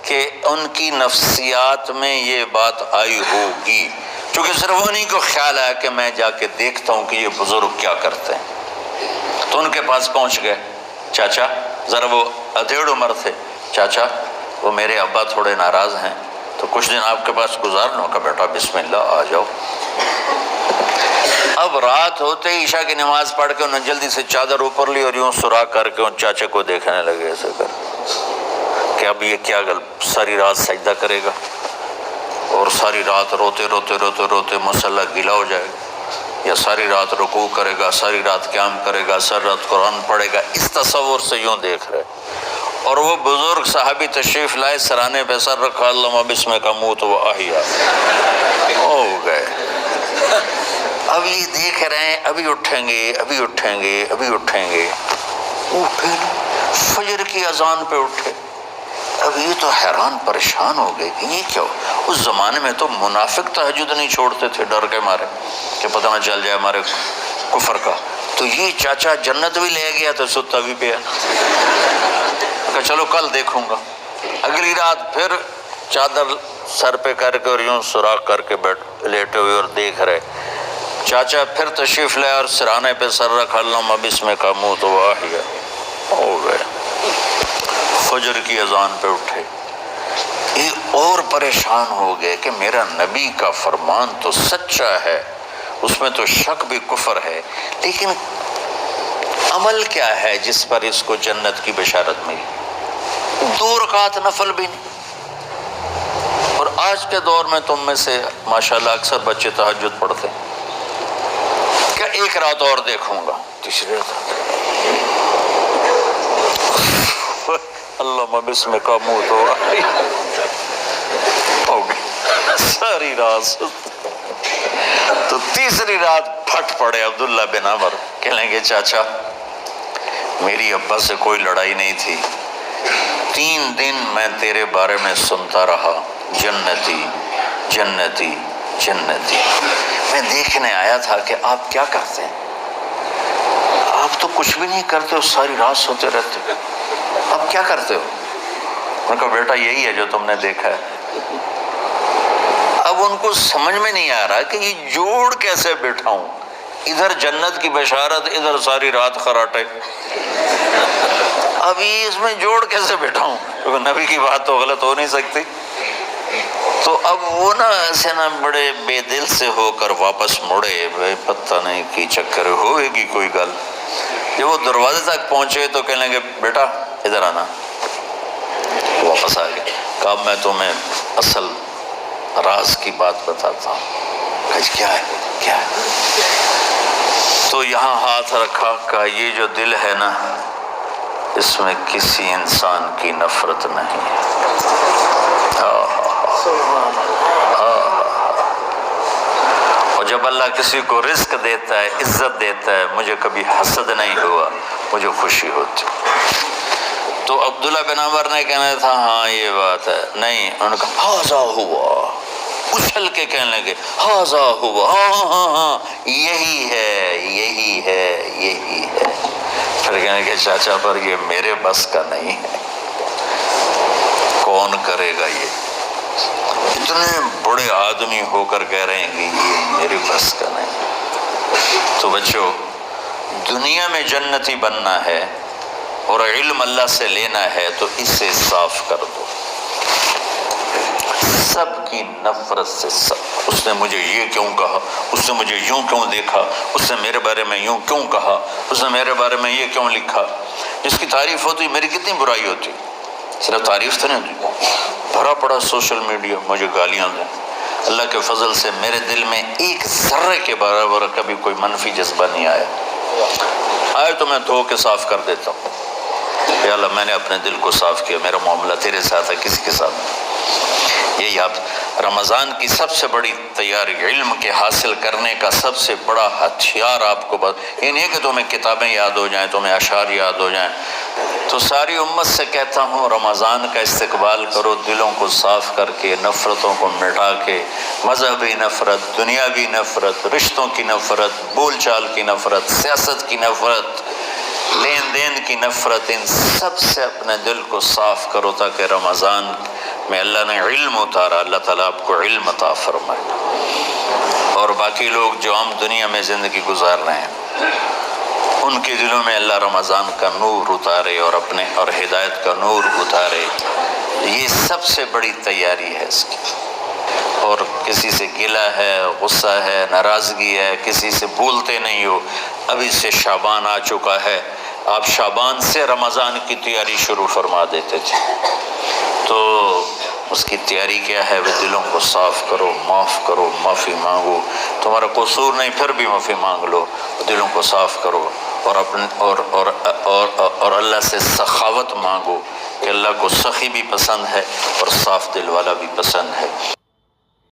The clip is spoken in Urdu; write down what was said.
کہ ان کی نفسیات میں یہ بات آئی ہوگی، چونکہ صرف انہیں کو خیال آیا کہ میں جا کے دیکھتا ہوں کہ یہ بزرگ کیا کرتے ہیں۔ تو ان کے پاس پہنچ گئے، چاچا، ذرا وہ ادھیڑ عمر تھے، چاچا وہ میرے ابا تھوڑے ناراض ہیں تو کچھ دن آپ کے پاس گزار لوں کا، بیٹا بسم اللہ آ جاؤ۔ اب رات ہوتے ہی عشاء کی نماز پڑھ کے انہوں نے جلدی سے چادر اوپر لی اور یوں سراغ کر کے ان چاچے کو دیکھنے لگے ایسے کر کہ اب یہ کیا ساری رات سجدہ کرے گا اور ساری رات روتے روتے روتے روتے مسلح گیلا ہو جائے گا، یا ساری رات رکوع کرے گا، ساری رات قیام کرے گا، ساری رات قرآن پڑھے گا، اس تصور سے یوں دیکھ رہے۔ اور وہ بزرگ صحابی تشریف لائے، سرانے پہ سر رکھا، اللہم بسمک اموت و احیا، ہو گئے۔ اب یہ دیکھ رہے ہیں ابھی اٹھیں گے، ابھی اٹھیں گے، ابھی اٹھیں گے، اٹھے فجر کی اذان پہ اٹھے۔ اب یہ تو حیران پریشان ہو گئے کہ یہ کیا ہو۔ اس زمانے میں تو منافق تہجد نہیں چھوڑتے تھے ڈر کے مارے کہ پتہ نہ چل جائے ہمارے کفر کا، تو یہ چاچا جنت بھی لے گیا تو ستا بھی پیا کہ چلو کل دیکھوں گا۔ اگلی رات پھر چادر سر پہ کر کے اور یوں سراغ کر کے لیٹے ہوئے اور دیکھ رہے۔ چاچا پھر تشریف لائے اور سرانے پہ سر رکھا، اللہم بسمک اموت و احیا، ہو گئے۔ فجر کی اذان پہ اٹھے، یہ اور پریشان ہو گئے کہ میرا نبی کا فرمان تو سچا ہے، اس میں تو شک بھی کفر ہے، لیکن عمل کیا ہے جس پر اس کو جنت کی بشارت ملی؟ 2 رکعت نفل بھی نہیں۔ اور آج کے دور میں تم میں سے ماشاءاللہ اکثر بچے تہجد پڑھتے ہیں، کیا 1 رات اور دیکھوں گا، تیسری رات اللہم بسمک اموت و احیا، ہو گئی ساری رات۔ تو تیسری رات پھٹ پڑے عبداللہ بن عمر، کہنے گے چاچا میری ابا سے کوئی لڑائی نہیں تھی، 3 دن میں تیرے بارے میں سنتا رہا، جنتی جنتی جنتی۔ میں دیکھنے آیا تھا کہ آپ کیا کرتے ہیں، آپ تو کچھ بھی نہیں کرتے ہو، ساری رات سوتے رہتے ہو، آپ کیا کرتے ہو؟ میں کہا بیٹا یہی ہے جو تم نے دیکھا ہے۔ اب ان کو سمجھ میں نہیں آ رہا کہ یہ جوڑ کیسے بٹھاؤں، ادھر جنت کی بشارت، ادھر ساری رات خراٹے، اب یہ اس میں جوڑ کیسے بٹھاؤں، کیونکہ نبی کی بات تو غلط ہو نہیں سکتی۔ تو اب وہ نا ایسے نا بڑے بے دل سے ہو کر واپس مڑے، پتہ نہیں کی چکر ہوئے گی کوئی گل۔ جب وہ دروازے تک پہنچے تو کہنے لگے بیٹا ادھر آنا، واپس آ گئے۔ کہا میں تمہیں اصل راز کی بات بتاتا ہوں۔ کہا کیا ہے کیا ہے؟ تو یہاں ہاتھ رکھا، کہا یہ جو دل ہے نا اس میں کسی انسان کی نفرت نہیں ہے۔ اور جب اللہ کسی کو رزق دیتا ہے، عزت دیتا ہے، مجھے کبھی حسد نہیں ہوا، مجھے خوشی ہوتی۔ تو عبداللہ بن عمر نے کہنا تھا ہاں یہ بات ہے، نہیں، انہوں نے کہا ہاذا ہوا، اچھل کے کہنے لگے ہاذا ہوا، ہاں ہاں ہاں یہی ہے یہی ہے یہی ہے۔ پھر کہنے کہ چاچا پر یہ میرے بس کا نہیں ہے، کون کرے گا یہ؟ اتنے بڑے آدمی ہو کر کہہ رہے ہیں کہ یہ میرے بس کا نہیں۔ تو بچوں، دنیا میں جنتی بننا ہے اور علم اللہ سے لینا ہے تو اسے صاف کر دو، سب کی نفرت سے۔ سب، اس نے مجھے یہ کیوں کہا، اس نے مجھے یوں کیوں دیکھا، اس نے میرے بارے میں یوں کیوں کہا، اس نے میرے بارے میں یہ کیوں لکھا۔ جس کی تعریف ہوتی میری کتنی برائی ہوتی، صرف تعریف تو نہیں ہوتی، بھرا پڑا سوشل میڈیا مجھے گالیاں دیں۔ اللہ کے فضل سے میرے دل میں ایک ذرے کے برابر کبھی کوئی منفی جذبہ نہیں آیا، آئے تو میں دھو کے صاف کر دیتا ہوں۔ یا اللہ میں نے اپنے دل کو صاف کیا، میرا معاملہ تیرے ساتھ ہے، کسی کے ساتھ نہیں۔ یہی آپ رمضان کی سب سے بڑی تیاری، علم کے حاصل کرنے کا سب سے بڑا ہتھیار آپ کو یہ نہیں کہ تمہیں کتابیں یاد ہو جائیں، تمہیں اشعار یاد ہو جائیں۔ تو ساری امت سے کہتا ہوں رمضان کا استقبال کرو، دلوں کو صاف کر کے، نفرتوں کو مٹا کے، مذہبی نفرت، دنیاوی نفرت، رشتوں کی نفرت، بول چال کی نفرت، سیاست کی نفرت، لین دین کی نفرت، ان سب سے اپنے دل کو صاف کرو تاکہ رمضان میں اللہ نے علم اتارا، اللہ تعالیٰ آپ کو علم عطا فرمائے، اور باقی لوگ جو عام دنیا میں زندگی گزار رہے ہیں ان کے دلوں میں اللہ رمضان کا نور اتارے اور ہدایت کا نور اتارے۔ یہ سب سے بڑی تیاری ہے اس کی۔ اور کسی سے گلہ ہے، غصہ ہے، ناراضگی ہے، کسی سے بولتے نہیں ہو، ابھی سے شعبان آ چکا ہے، آپ شعبان سے رمضان کی تیاری شروع فرما دیتے تھے، تو اس کی تیاری کیا ہے؟ وہ دلوں کو صاف کرو، معاف کرو، معافی مانگو، تمہارا قصور نہیں پھر بھی معافی مانگ لو، دلوں کو صاف کرو، اور اللہ سے سخاوت مانگو کہ اللہ کو سخی بھی پسند ہے اور صاف دل والا بھی پسند ہے۔